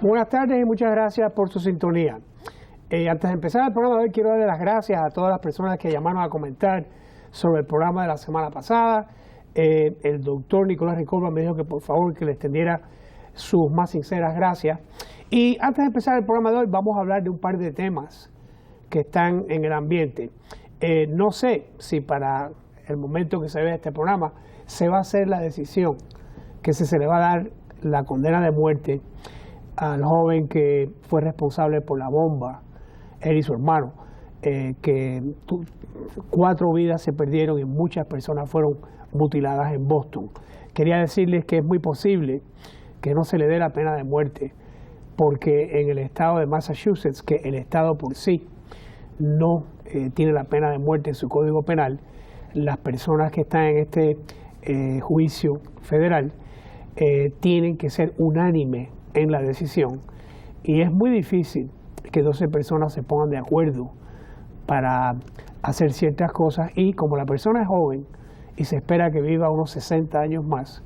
Buenas tardes y muchas gracias por su sintonía. Antes de empezar el programa de hoy, quiero darle las gracias a todas las personas que llamaron a comentar sobre el programa de la semana pasada. El doctor Nicolás Ricolba me dijo que por favor que le extendiera sus más sinceras gracias. Y antes de empezar el programa de hoy, vamos a hablar de un par de temas que están en el ambiente. No sé si para el momento que se vea este programa se va a hacer la decisión que se le va a dar la condena de muerte al joven que fue responsable por la bomba, él y su hermano, que 4 vidas se perdieron y muchas personas fueron mutiladas en Boston. Quería decirles que es muy posible que no se le dé la pena de muerte, porque en el estado de Massachusetts, que el estado por sí no tiene la pena de muerte en su código penal, las personas que están en este juicio federal tienen que ser unánime en la decisión, y es muy difícil que 12 personas se pongan de acuerdo para hacer ciertas cosas, y como la persona es joven y se espera que viva unos 60 años más,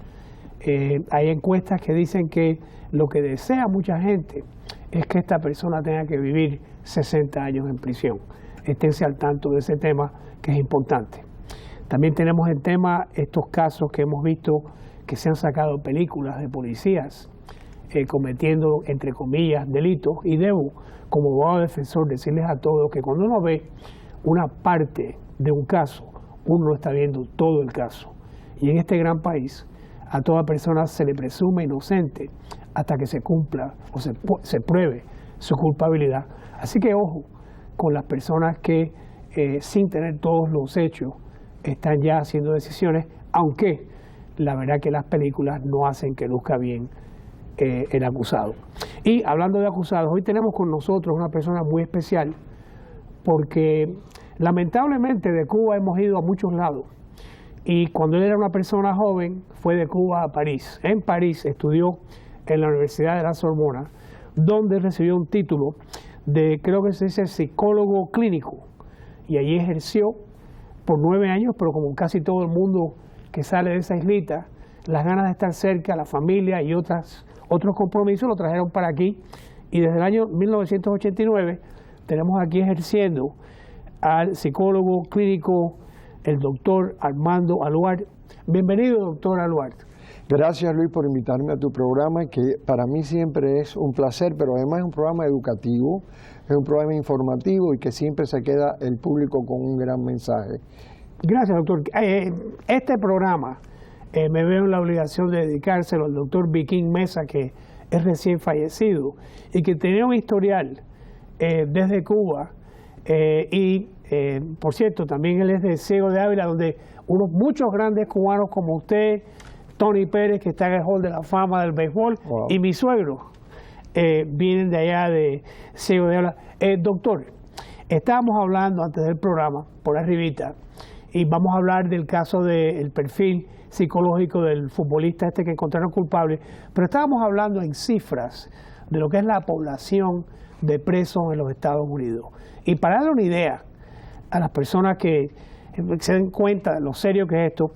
hay encuestas que dicen que lo que desea mucha gente es que esta persona tenga que vivir 60 años en prisión. Esténse al tanto de ese tema, que es importante. También tenemos el tema, estos casos que hemos visto que se han sacado películas de policías cometiendo, entre comillas, delitos, y debo, como abogado defensor, decirles a todos que cuando uno ve una parte de un caso, uno no está viendo todo el caso. Y en este gran país, a toda persona se le presume inocente hasta que se cumpla o se pruebe su culpabilidad. Así que ojo con las personas que sin tener todos los hechos están ya haciendo decisiones, aunque la verdad que las películas no hacen que luzca bien el acusado. Y hablando de acusados, hoy tenemos con nosotros una persona muy especial, porque lamentablemente de Cuba hemos ido a muchos lados, y cuando él era una persona joven fue de Cuba a París. En París estudió en la Universidad de la Sorbona, donde recibió un título de, creo que se dice, psicólogo clínico, y allí ejerció por 9 años, pero como casi todo el mundo que sale de esa islita, las ganas de estar cerca, la familia y otros compromisos lo trajeron para aquí, y desde el año 1989 tenemos aquí ejerciendo al psicólogo clínico, el doctor Armando Aluart. Bienvenido, doctor Aluart. Gracias, Luis, por invitarme a tu programa, que para mí siempre es un placer, pero además es un programa educativo, es un programa informativo y que siempre se queda el público con un gran mensaje. Gracias, doctor. Este programa me veo en la obligación de dedicárselo al doctor Viquín Mesa, que es recién fallecido y que tenía un historial desde Cuba, por cierto, también él es de Ciego de Ávila, donde muchos grandes cubanos como usted, Tony Pérez, que está en el Hall de la Fama del béisbol, wow, y mi suegro vienen de allá de Ciego de Ávila. Doctor, estábamos hablando antes del programa, por arribita, y vamos a hablar del caso del perfil psicológico del futbolista este que encontraron culpable, pero estábamos hablando en cifras de lo que es la población de presos en los Estados Unidos. Y para darle una idea a las personas que se den cuenta de lo serio que es esto,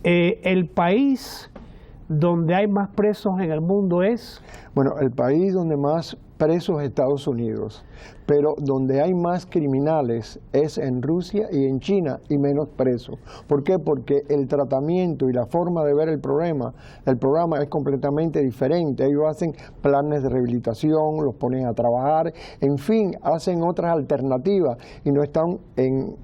el país donde hay más presos en el mundo es... Bueno, el país donde más presos es Estados Unidos, pero donde hay más criminales es en Rusia y en China, y menos presos. ¿Por qué? Porque el tratamiento y la forma de ver el programa es completamente diferente. Ellos hacen planes de rehabilitación, los ponen a trabajar, en fin, hacen otras alternativas y no están en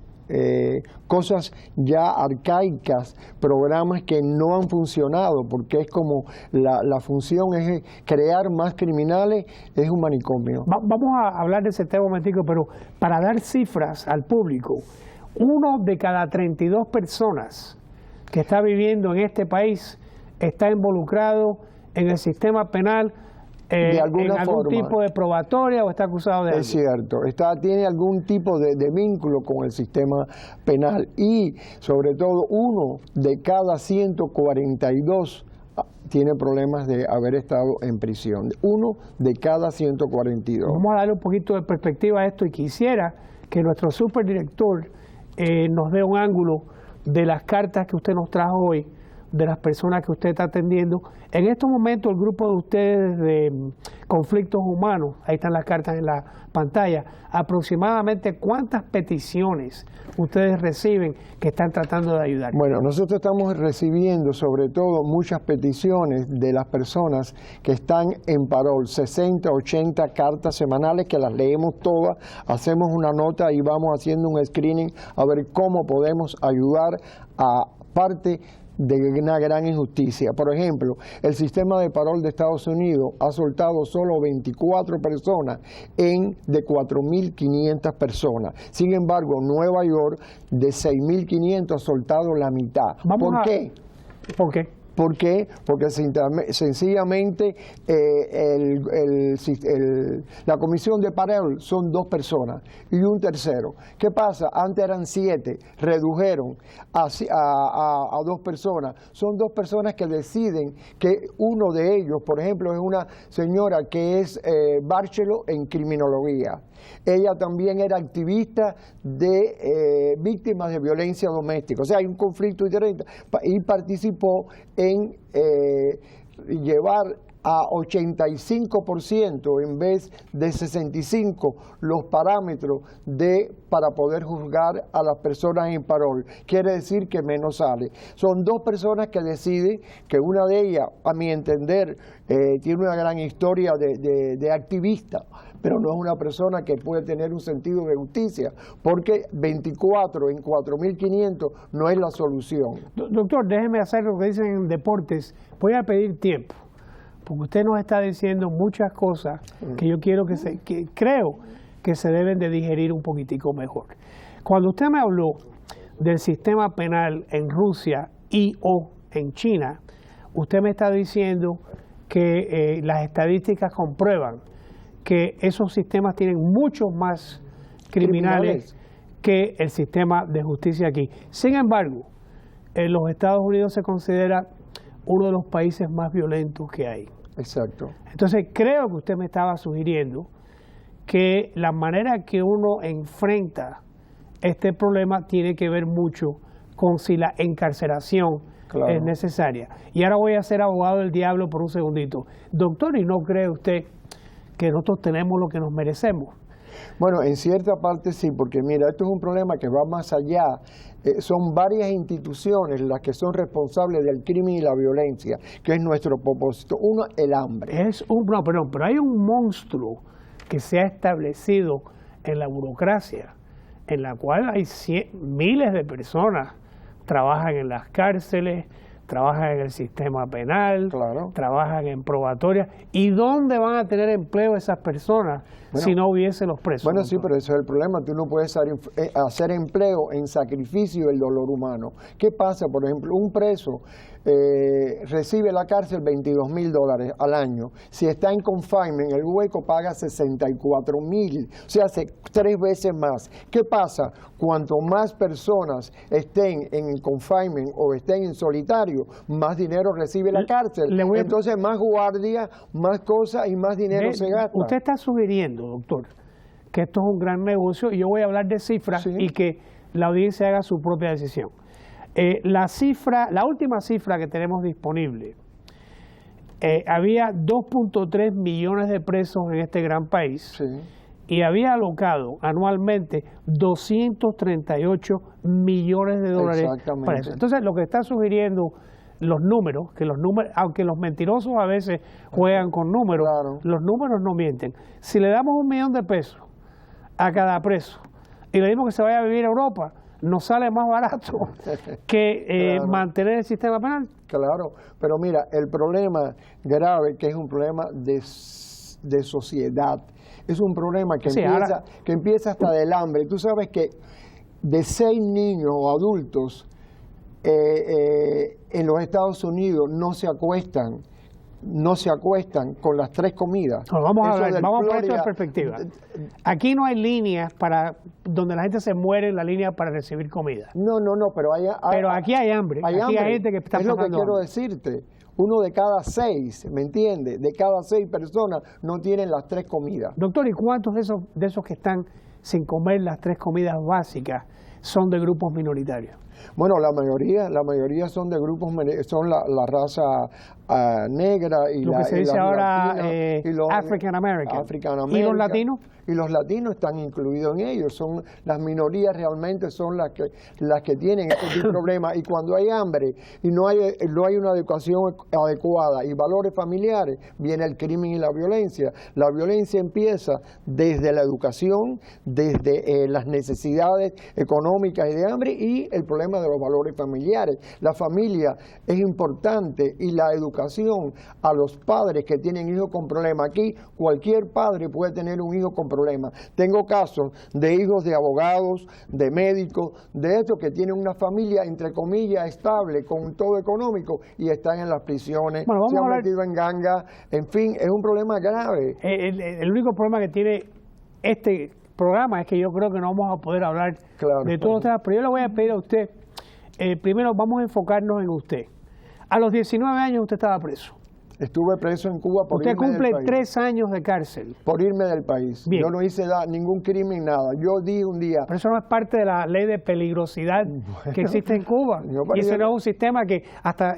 cosas ya arcaicas, programas que no han funcionado, porque es como la función es crear más criminales, es un manicomio. Vamos a hablar de ese tema un momentico, pero para dar cifras al público, 1 de cada 32 personas que está viviendo en este país está involucrado en el sistema penal de alguna en algún forma, tipo de probatoria, o está acusado de algo. Es cierto, tiene algún tipo de vínculo con el sistema penal, y sobre todo 1 de cada 142 tiene problemas de haber estado en prisión. 1 de cada 142. Vamos a darle un poquito de perspectiva a esto, y quisiera que nuestro superdirector nos dé un ángulo de las cartas que usted nos trajo hoy, de las personas que usted está atendiendo. En estos momentos el grupo de ustedes de conflictos humanos, ahí están las cartas en la pantalla, aproximadamente ¿cuántas peticiones ustedes reciben que están tratando de ayudar? Bueno, nosotros estamos recibiendo sobre todo muchas peticiones de las personas que están en parol, 60, 80 cartas semanales que las leemos todas, hacemos una nota y vamos haciendo un screening a ver cómo podemos ayudar a parte de una gran injusticia. Por ejemplo, el sistema de parol de Estados Unidos ha soltado solo 24 personas de 4.500 personas. Sin embargo, Nueva York, de 6.500 ha soltado la mitad. ¿Por qué? ¿Por qué? ¿Por qué? Porque sencillamente la comisión de parol son 2 personas y un tercero. ¿Qué pasa? Antes eran 7, redujeron a 2 personas. Son 2 personas que deciden que uno de ellos, por ejemplo, es una señora que es bachelor en criminología. Ella también era activista de víctimas de violencia doméstica. O sea, hay un conflicto y participó en llevar a 85% en vez de 65% los parámetros para poder juzgar a las personas en parol. Quiere decir que menos sale. Son 2 personas que deciden, que una de ellas, a mi entender, tiene una gran historia de activista, pero no es una persona que puede tener un sentido de justicia, porque 24 en 4.500 no es la solución. Doctor, déjeme hacer lo que dicen en deportes. Voy a pedir tiempo, porque usted nos está diciendo muchas cosas que yo quiero que creo que se deben de digerir un poquitico mejor. Cuando usted me habló del sistema penal en Rusia o en China, usted me está diciendo que las estadísticas comprueban que esos sistemas tienen muchos más criminales que el sistema de justicia aquí. Sin embargo, en los Estados Unidos se considera uno de los países más violentos que hay. Exacto. Entonces, creo que usted me estaba sugiriendo que la manera que uno enfrenta este problema tiene que ver mucho con si la encarceración es necesaria. Y ahora voy a ser abogado del diablo por un segundito. Doctor, ¿y no cree usted que nosotros tenemos lo que nos merecemos? Bueno, en cierta parte sí, porque mira, esto es un problema que va más allá. Son varias instituciones las que son responsables del crimen y la violencia, que es nuestro propósito. Uno, el hambre. Pero hay un monstruo que se ha establecido en la burocracia, en la cual hay miles de personas trabajan en las cárceles, trabajan en el sistema penal, trabajan en probatoria. ¿Y dónde van a tener empleo esas personas si no hubiese los presos? Bueno, sí, pero ese es el problema. Tú no puedes hacer empleo en sacrificio del dolor humano. ¿Qué pasa? Por ejemplo, un preso recibe la cárcel $22,000 al año. Si está en confinement, el hueco paga $64,000. O sea, hace 3 veces más. ¿Qué pasa? Cuanto más personas estén en confinement o estén en solitario, más dinero recibe la cárcel. Entonces, más guardia, más cosas y más dinero se gasta. Usted está sugiriendo, doctor, que esto es un gran negocio, y yo voy a hablar de cifras y que la audiencia haga su propia decisión. La última cifra que tenemos disponible, había 2.3 millones de presos en este gran país y había alocado anualmente 238 millones de dólares para eso. Entonces, lo que está sugiriendo los números, aunque los mentirosos a veces juegan con números, los números no mienten. Si le damos $1 millón de pesos a cada preso y le dimos que se vaya a vivir a Europa, nos sale más barato que mantener el sistema penal. Claro, pero mira, el problema grave, que es un problema de sociedad, es un problema que empieza hasta del hambre. Tú sabes que de 6 niños o adultos en los Estados Unidos no se acuestan con las 3 comidas. Vamos a poner esto en perspectiva. Aquí no hay líneas para donde la gente se muere en la línea para recibir comida. No, pero aquí hay hambre. Aquí hay gente que está pasando hambre. Es lo que quiero decirte. 1 de cada 6, ¿me entiendes? De cada 6 personas no tienen las 3 comidas. Doctor, ¿y cuántos de esos que están sin comer las 3 comidas básicas son de grupos minoritarios? Bueno, la mayoría son de grupos, son la raza negra y lo que se dice ahora African American. ¿Y los latinos? Y los latinos están incluidos en ellos. Son las minorías realmente son las que tienen este problema. Y cuando hay hambre y no hay una educación adecuada y valores familiares, viene el crimen y la violencia. La violencia empieza desde la educación, desde las necesidades económicas y de hambre y el problema de los valores familiares. La familia es importante y la educación a los padres que tienen hijos con problemas. Aquí cualquier padre puede tener un hijo con problemas. Tengo casos de hijos de abogados, de médicos, de estos que tienen una familia entre comillas estable con todo económico y están en las prisiones, se han metido en ganga, en fin, es un problema grave. El único problema que tiene este programa es que yo creo que no vamos a poder hablar de todos los temas, pero yo le voy a pedir a usted, primero vamos a enfocarnos en usted. A los 19 años usted estaba preso. Estuve preso en Cuba por irme del país. Usted cumple 3 años de cárcel. Por irme del país. Bien. Yo no hice ningún crimen, nada. Yo di un día... Pero eso no es parte de la ley de peligrosidad que existe en Cuba. Y ese no es un sistema que hasta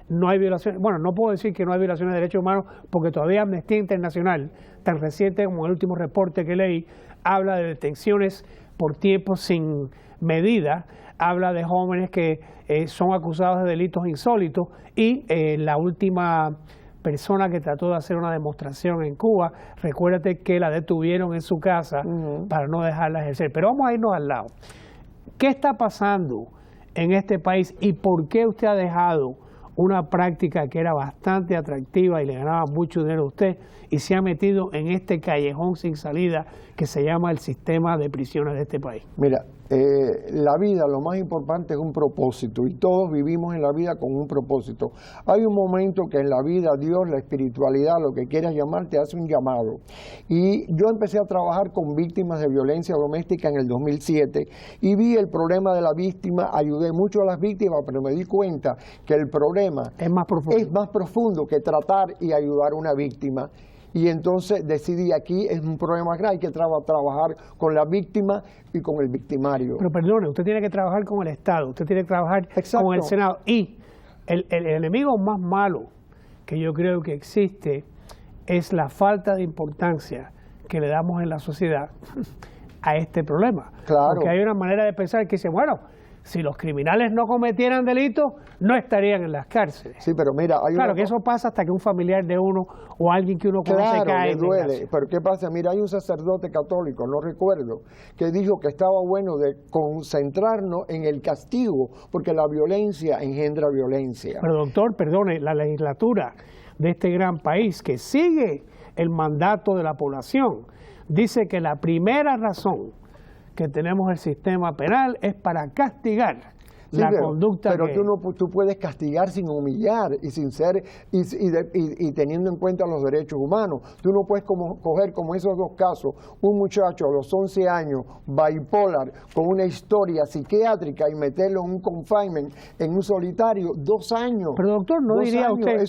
no hay violaciones. Bueno, no puedo decir que no hay violaciones de derechos humanos porque todavía Amnistía Internacional, tan reciente como el último reporte que leí, habla de detenciones por tiempo sin medida, habla de jóvenes que son acusados de delitos insólitos y la última persona que trató de hacer una demostración en Cuba, recuérdate que la detuvieron en su casa para no dejarla ejercer. Pero vamos a irnos al lado. ¿Qué está pasando en este país y por qué usted ha dejado una práctica que era bastante atractiva y le ganaba mucho dinero a usted y se ha metido en este callejón sin salida que se llama el sistema de prisiones de este país? Mira, la vida, lo más importante es un propósito y todos vivimos en la vida con un propósito. Hay un momento que en la vida Dios, la espiritualidad, lo que quieras llamar, te hace un llamado. Y yo empecé a trabajar con víctimas de violencia doméstica en el 2007 y vi el problema de la víctima, ayudé mucho a las víctimas, pero me di cuenta que el problema es más profundo que tratar y ayudar a una víctima. Y entonces decidí aquí es un problema grave, hay que trabajar con la víctima y con el victimario. Pero perdone, usted tiene que trabajar con el Estado, usted tiene que trabajar con el Senado. Y el enemigo más malo que yo creo que existe es la falta de importancia que le damos en la sociedad a este problema. Claro. Porque hay una manera de pensar que dice, bueno, si los criminales no cometieran delitos, no estarían en las cárceles. Sí, pero mira, claro que eso pasa hasta que un familiar de uno o alguien que uno conoce cae le duele. Pero ¿qué pasa? Mira, hay un sacerdote católico, no recuerdo, que dijo que estaba bueno de concentrarnos en el castigo, porque la violencia engendra violencia. Pero doctor, perdone, la legislatura de este gran país que sigue el mandato de la población dice que la primera razón que tenemos el sistema penal es para castigar la conducta. Pero tú puedes castigar sin humillar y sin ser y teniendo en cuenta los derechos humanos. Tú no puedes coger como esos dos casos, un muchacho a los 11 años, bipolar, con una historia psiquiátrica y meterlo en un confinement, en un solitario, 2 años. Pero doctor, ¿no diría usted?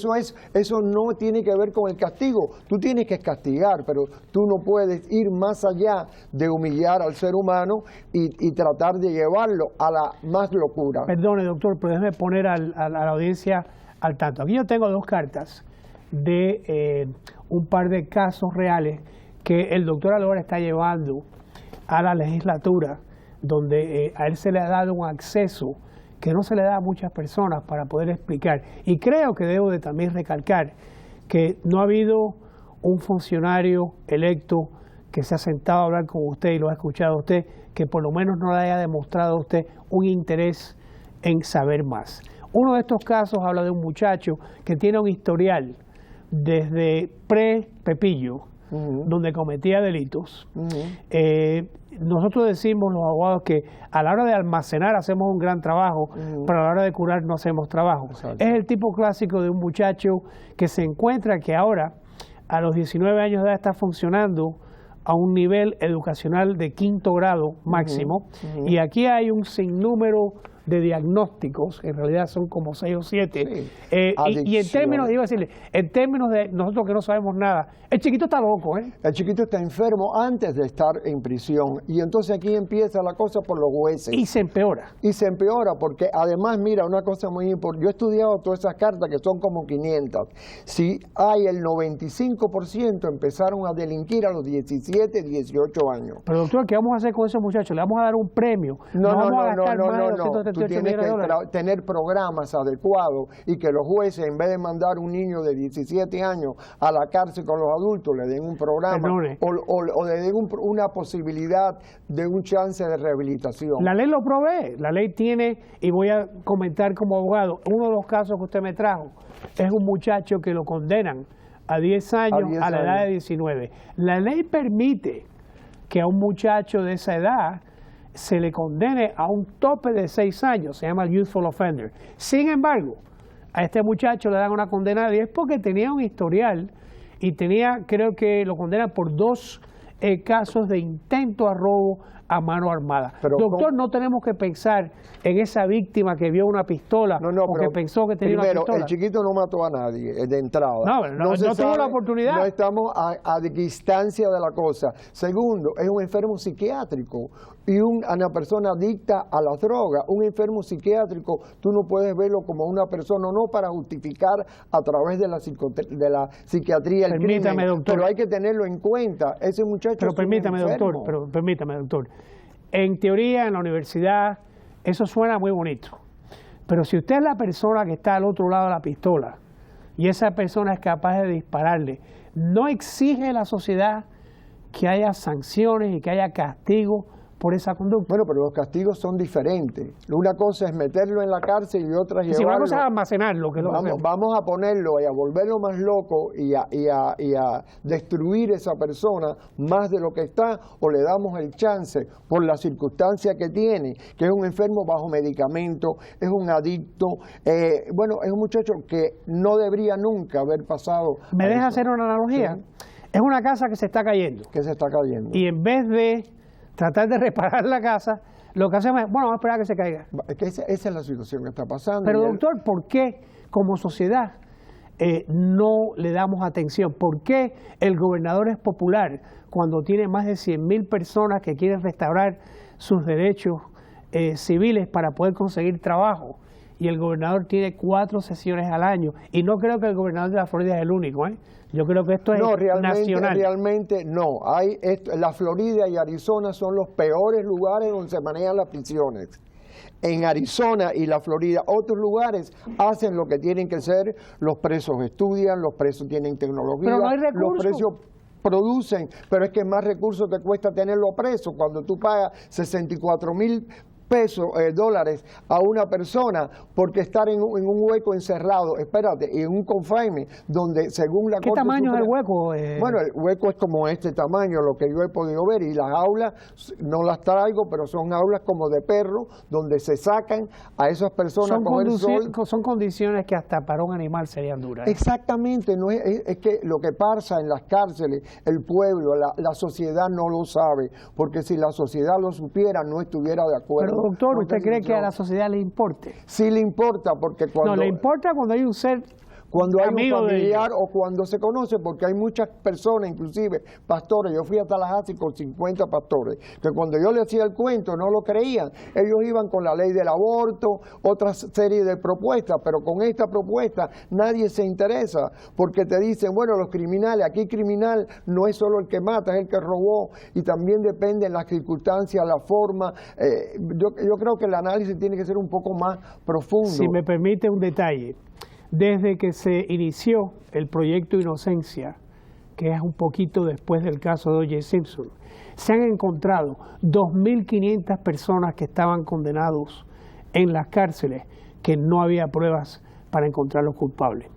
Eso no tiene que ver con el castigo. Tú tienes que castigar, pero tú no puedes ir más allá de humillar al ser humano y tratar de llevarlo a la más locura. Perdone, doctor, pero déjeme poner a la audiencia al tanto. Aquí yo tengo 2 cartas de un par de casos reales que el doctor Alora está llevando a la legislatura, donde a él se le ha dado un acceso que no se le da a muchas personas para poder explicar. Y creo que debo de también recalcar que no ha habido un funcionario electo que se ha sentado a hablar con usted y lo ha escuchado a usted, que por lo menos no le haya demostrado a usted un interés en saber más. Uno de estos casos habla de un muchacho que tiene un historial desde pre-Pepillo, donde cometía delitos. Nosotros decimos, los abogados, que a la hora de almacenar hacemos un gran trabajo, pero a la hora de curar no hacemos trabajo. Exacto. Es el tipo clásico de un muchacho que se encuentra que ahora, a los 19 años de edad, está funcionando a un nivel educacional de 5º grado máximo, y aquí hay un sinnúmero de diagnósticos, en realidad son como 6 o 7, Sí. y en términos, iba a decirle, en términos de nosotros que no sabemos nada, el chiquito está loco, ¿eh? El chiquito está enfermo antes de estar en prisión y entonces aquí empieza la cosa por los jueces. Y se empeora. Y se empeora porque además, mira, una cosa muy importante, yo he estudiado todas esas cartas que son como 500. Si hay el 95% empezaron a delinquir a los 17, 18 años. Pero doctor, ¿qué vamos a hacer con esos muchachos? ¿Le vamos a dar un premio? No. Tú 238 tienes millones de dólares. que tener programas adecuados y que los jueces, en vez de mandar un niño de 17 años a la cárcel con los adultos, le den un programa o le den una posibilidad de un chance de rehabilitación. La ley lo provee, la ley tiene, y voy a comentar como abogado, uno de los casos que usted me trajo es un muchacho que lo condenan a 10 años a la edad de 19. La ley permite que a un muchacho de esa edad se le condene a un tope de 6 años, se llama el Youthful Offender. Sin embargo, a este muchacho le dan una condena de 10 porque tenía un historial y creo que lo condenan por 2 casos de intento a robo a mano armada. Pero doctor, no tenemos que pensar en esa víctima que vio una pistola o que pensó que tenía una pistola. Primero, el chiquito no mató a nadie de entrada. No tuvo la oportunidad. No estamos a distancia de la cosa. Segundo, es un enfermo psiquiátrico y una persona adicta a las drogas. Un enfermo psiquiátrico, tú no puedes verlo como una persona, no para justificar a través de la psiquiatría el Permítame, crimen, doctor. pero hay que tenerlo en cuenta. Ese muchacho Pero es un enfermo. permítame, doctor. En teoría, en la universidad, eso suena muy bonito. Pero si usted es la persona que está al otro lado de la pistola y esa persona es capaz de dispararle, ¿no exige la sociedad que haya sanciones y que haya castigo por esa conducta? Bueno, pero los castigos son diferentes. Una cosa es meterlo en la cárcel y otra es llevarlo. Si vamos a almacenarlo, que es lo que hacemos. Vamos a ponerlo y a volverlo más loco y a destruir esa persona más de lo que está, o le damos el chance por la circunstancia que tiene, que es un enfermo bajo medicamento, es un adicto, es un muchacho que no debería nunca haber pasado. ¿Me deja hacer una analogía? Sí. Es una casa que se está cayendo. Que se está cayendo. Y en vez de tratar de reparar la casa, lo que hacemos es, vamos a esperar a que se caiga. Es que esa es la situación que está pasando. Pero doctor, ¿por qué como sociedad no le damos atención? ¿Por qué el gobernador es popular cuando tiene más de 100,000 personas que quieren restaurar sus derechos civiles para poder conseguir trabajo? Y el gobernador tiene 4 sesiones al año. Y no creo que el gobernador de la Florida es el único, ¿eh? Yo creo que esto es nacional. Realmente no. La Florida y Arizona son los peores lugares donde se manejan las prisiones. En Arizona y la Florida, otros lugares hacen lo que tienen que hacer. Los presos estudian, los presos tienen tecnología, pero no hay recursos. Los presos producen, pero es que más recursos te cuesta tenerlo preso. Cuando tú pagas $64,000 dólares a una persona porque estar en un hueco encerrado, y en un confinement donde según la ¿Qué Corte tamaño Suprema, es el hueco? Bueno, el hueco es como este tamaño, lo que yo he podido ver, y las aulas no las traigo, pero son aulas como de perro, donde se sacan a esas personas con el sol. Son condiciones que hasta para un animal serían duras. Exactamente, no es que lo que pasa en las cárceles, el pueblo, la sociedad no lo sabe, porque si la sociedad lo supiera, no estuviera de acuerdo. Pero doctor, ¿usted cree que a la sociedad le importe? Sí le importa, porque cuando... No, le importa cuando hay un ser... Cuando hay un familiar o cuando se conoce, porque hay muchas personas, inclusive pastores, yo fui a Tallahassee con 50 pastores, que cuando yo les hacía el cuento no lo creían, ellos iban con la ley del aborto, otra serie de propuestas, pero con esta propuesta nadie se interesa, porque te dicen, bueno, los criminales, aquí criminal no es solo el que mata, es el que robó, y también depende de las circunstancias, la forma, yo creo que el análisis tiene que ser un poco más profundo. Si me permite un detalle. Desde que se inició el proyecto Inocencia, que es un poquito después del caso de O.J. Simpson, se han encontrado 2.500 personas que estaban condenados en las cárceles que no había pruebas para encontrarlos culpables.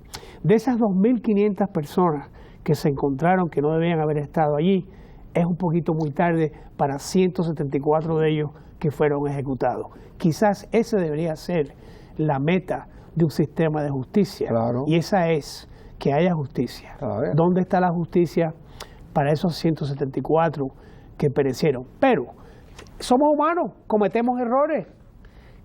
De esas 2.500 personas que se encontraron que no debían haber estado allí, es un poquito muy tarde para 174 de ellos que fueron ejecutados. Quizás esa debería ser la meta de un sistema de justicia. Claro. Y esa es que haya justicia. ¿Dónde está la justicia para esos 174 que perecieron? Pero somos humanos, cometemos errores.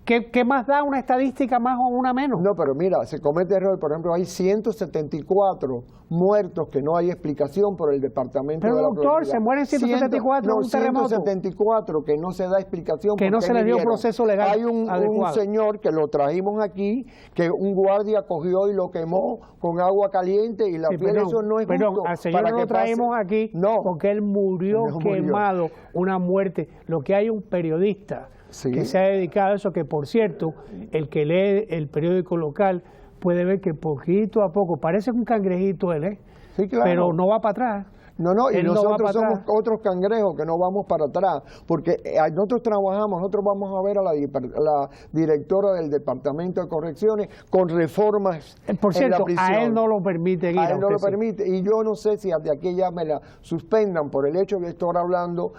¿Qué más da una estadística más o una menos? No, pero mira, se comete error. Por ejemplo, hay 174 muertos que no hay explicación por el Departamento de la Florida. Pero doctor, se mueren 174 en un terremoto. 174 que no se da explicación. Que no se les dio proceso legal. Hay un señor que lo trajimos aquí, que un guardia cogió y lo quemó con agua caliente y la piel, eso no es justo. Perdón, al señor no lo traímos aquí porque él murió quemado, una muerte. Lo que hay un periodista que se ha dedicado a eso, que por cierto, el que lee el periódico local puede ver que poquito a poco, parece un cangrejito él, sí, claro, pero no va para atrás. No, y nosotros somos otros cangrejos que no vamos para atrás, porque nosotros trabajamos, nosotros vamos a ver a la directora del Departamento de Correcciones con reformas por cierto, en la prisión. A él no lo permiten ir. A él no lo permite, y yo no sé si de aquí ya me la suspendan por el hecho que estoy hablando,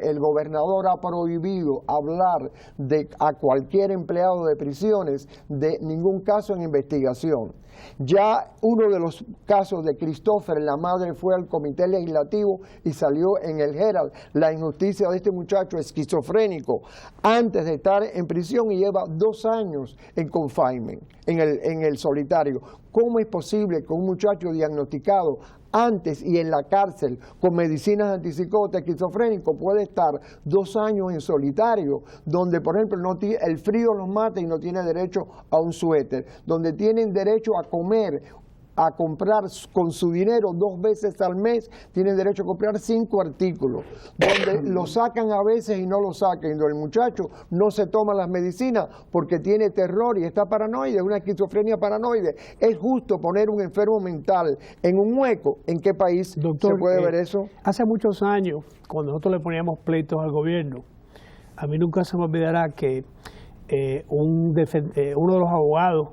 el gobernador ha prohibido hablar a cualquier empleado de prisiones de ningún caso en investigación. Ya uno de los casos de Christopher, la madre fue al comité legislativo y salió en el Herald la injusticia de este muchacho esquizofrénico antes de estar en prisión y lleva 2 años en confinement, en el solitario. ¿Cómo es posible que un muchacho diagnosticado antes y en la cárcel con medicinas antipsicóticas esquizofrénico puede estar 2 años en solitario, donde por ejemplo el frío los mata y no tiene derecho a un suéter, donde tienen derecho a comer, a comprar con su dinero 2 veces al mes, tienen derecho a comprar 5 artículos, donde lo sacan a veces y no lo sacan, donde el muchacho no se toma las medicinas porque tiene terror y está paranoide, una esquizofrenia paranoide. ¿Es justo poner un enfermo mental en un hueco? ¿En qué país, doctor, se puede ver eso? Hace muchos años, cuando nosotros le poníamos pleitos al gobierno, a mí nunca se me olvidará que uno de los abogados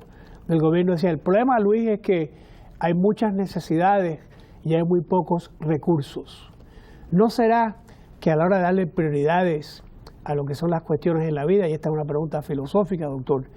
del gobierno decía, el problema, Luis, es que hay muchas necesidades y hay muy pocos recursos. ¿No será que a la hora de darle prioridades a lo que son las cuestiones en la vida, y esta es una pregunta filosófica, doctor,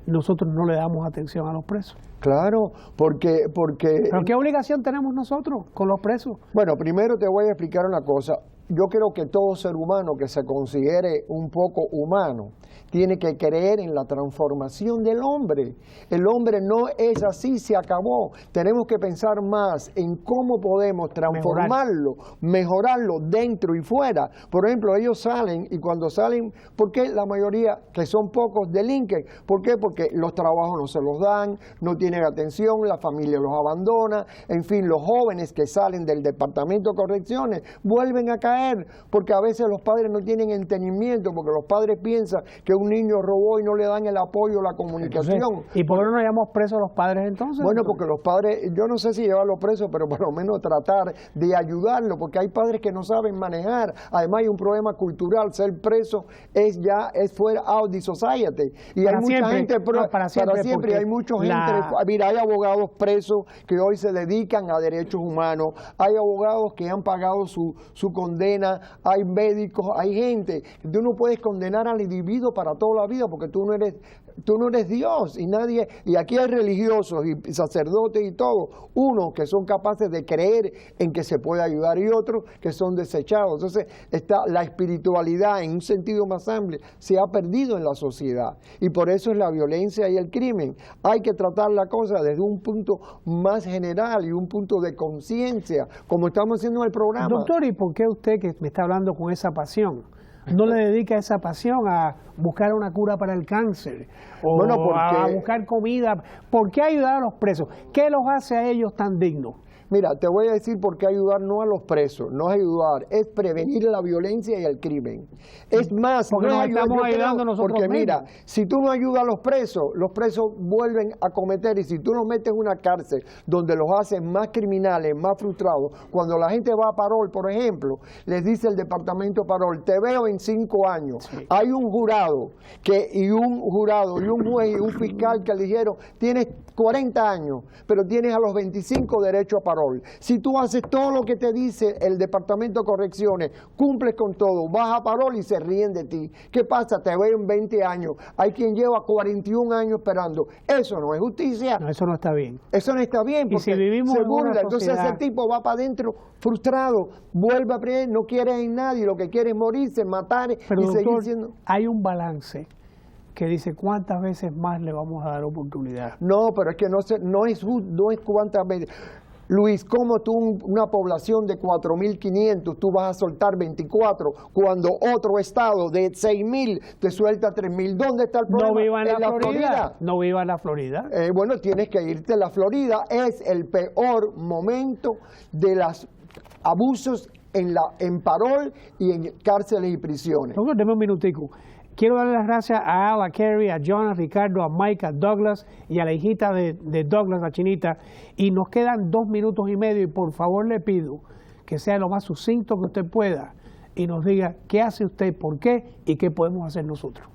nosotros no le damos atención a los presos? Claro, porque... ¿Pero qué obligación tenemos nosotros con los presos? Bueno, primero te voy a explicar una cosa. Yo creo que todo ser humano que se considere un poco humano tiene que creer en la transformación del hombre. El hombre no es así, se acabó. Tenemos que pensar más en cómo podemos transformarlo, mejorarlo dentro y fuera. Por ejemplo, ellos salen y cuando salen, ¿por qué la mayoría, que son pocos, delinquen? ¿Por qué? Porque los trabajos no se los dan, no tienen atención, la familia los abandona, en fin, los jóvenes que salen del Departamento de Correcciones vuelven a caer, porque a veces los padres no tienen entendimiento, porque los padres piensan que un niño robó y no le dan el apoyo, la comunicación. Entonces, ¿y por qué no llevamos presos a los padres entonces? Bueno, porque los padres, yo no sé si llevarlos presos, pero por lo menos tratar de ayudarlos, porque hay padres que no saben manejar. Además hay un problema cultural, ser preso es fuera out the society. Y hay mucha gente, para siempre hay mucha gente, mira, hay abogados presos que hoy se dedican a derechos humanos, hay abogados que han pagado su condena, hay médicos, hay gente. Tú no puedes condenar al individuo para toda la vida porque tú no eres Dios y nadie, y aquí hay religiosos y sacerdotes y todo, unos que son capaces de creer en que se puede ayudar y otros que son desechados. Entonces la espiritualidad en un sentido más amplio se ha perdido en la sociedad y por eso es la violencia y el crimen. Hay que tratar la cosa desde un punto más general y un punto de conciencia, como estamos haciendo en el programa. Doctor, ¿y por qué usted, que me está hablando con esa pasión, no le dedica esa pasión a buscar una cura para el cáncer o a buscar comida? ¿Por qué ayudar a los presos? ¿Qué los hace a ellos tan dignos? Mira, te voy a decir por qué ayudar no a los presos, no es ayudar, es prevenir la violencia y el crimen. Es más, porque no nos estamos ayudando nosotros porque mismos. Mira, si tú no ayudas a los presos vuelven a cometer, y si tú los metes en una cárcel donde los haces más criminales, más frustrados, cuando la gente va a parol, por ejemplo, les dice el departamento de parol, te veo en 5 años. Sí. Hay un jurado y un juez y un fiscal que le dijeron, tienes 40 años, pero tienes a los 25 derecho a parol. Si tú haces todo lo que te dice el Departamento de Correcciones, cumples con todo, vas a parol y se ríen de ti. ¿Qué pasa? Te veo en 20 años. Hay quien lleva 41 años esperando. Eso no es justicia. No, eso no está bien. Eso no está bien porque si vivimos se burla. Entonces ese tipo va para adentro frustrado, vuelve a aprender, no quiere en nadie, lo que quiere es morirse, matar. Pero, y doctor, seguir siendo... hay un balance que dice cuántas veces más le vamos a dar oportunidad. No, pero es que no es cuántas veces. Luis, ¿cómo tú una población de 4.500 tú vas a soltar 24 cuando otro estado de 6.000 te suelta 3.000? ¿Dónde está el problema? No viva en la Florida. No viva en la Florida. Bueno, tienes que irte a la Florida. Es el peor momento de los abusos en parol y en cárceles y prisiones. Doctor, deme un minutico. Quiero darle las gracias a Al, a Kerry, a John, a Ricardo, a Mike, a Douglas y a la hijita de Douglas, la chinita. Y nos quedan 2 minutos y medio y por favor le pido que sea lo más sucinto que usted pueda y nos diga qué hace usted, por qué y qué podemos hacer nosotros.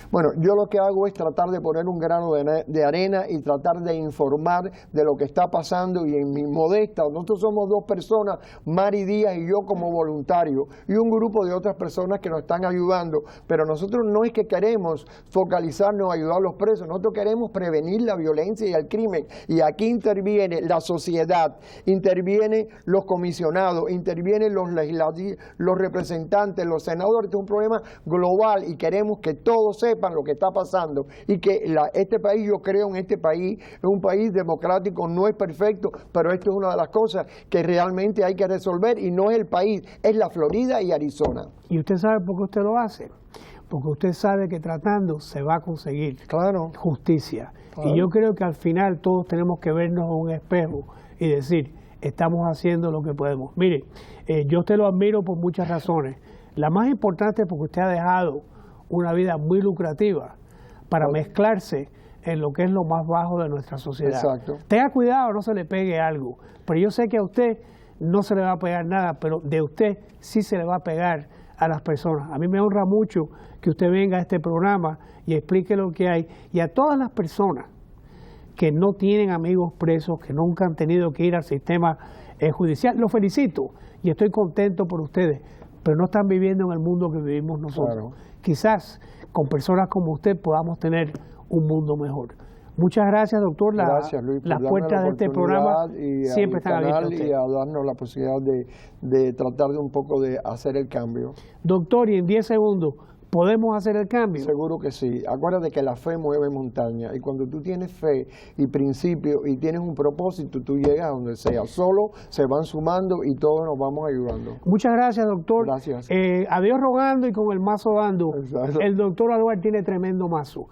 Bueno, yo lo que hago es tratar de poner un grano de arena y tratar de informar de lo que está pasando y en mi modesta, nosotros somos 2 personas, Mari Díaz y yo como voluntario y un grupo de otras personas que nos están ayudando, pero nosotros no es que queremos focalizarnos a ayudar a los presos, nosotros queremos prevenir la violencia y el crimen y aquí interviene la sociedad, intervienen los comisionados, intervienen los legislativos, los representantes, los senadores, este es un problema global y queremos que todos sepan lo que está pasando y que este país, yo creo en este país, es un país democrático, no es perfecto, pero esto es una de las cosas que realmente hay que resolver y no es el país, es la Florida y Arizona. ¿Y usted sabe por qué usted lo hace? Porque usted sabe que tratando se va a conseguir justicia. Claro. Y yo creo que al final todos tenemos que vernos en un espejo y decir, estamos haciendo lo que podemos. Mire, yo usted lo admiro por muchas razones. La más importante es porque usted ha dejado una vida muy lucrativa para mezclarse en lo que es lo más bajo de nuestra sociedad. Exacto. Tenga cuidado, no se le pegue algo, pero yo sé que a usted no se le va a pegar nada, pero de usted sí se le va a pegar a las personas. A mí me honra mucho que usted venga a este programa y explique lo que hay, y a todas las personas que no tienen amigos presos, que nunca han tenido que ir al sistema judicial, los felicito y estoy contento por ustedes, pero no están viviendo en el mundo que vivimos nosotros. Claro. Quizás con personas como usted podamos tener un mundo mejor. Muchas gracias, doctor. Gracias, Luis, las puertas de este programa siempre están abiertas. Y a darnos la posibilidad de tratar de un poco de hacer el cambio. Doctor, y en 10 segundos, ¿podemos hacer el cambio? Seguro que sí. Acuérdate que la fe mueve montañas y cuando tú tienes fe y principio y tienes un propósito, tú llegas a donde sea. Solo se van sumando y todos nos vamos ayudando. Muchas gracias, doctor. Gracias. A Dios rogando y con el mazo dando. Exacto. El doctor Aduar tiene tremendo mazo.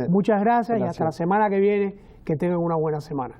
Muchas gracias y hasta la semana que viene. Que tengan una buena semana.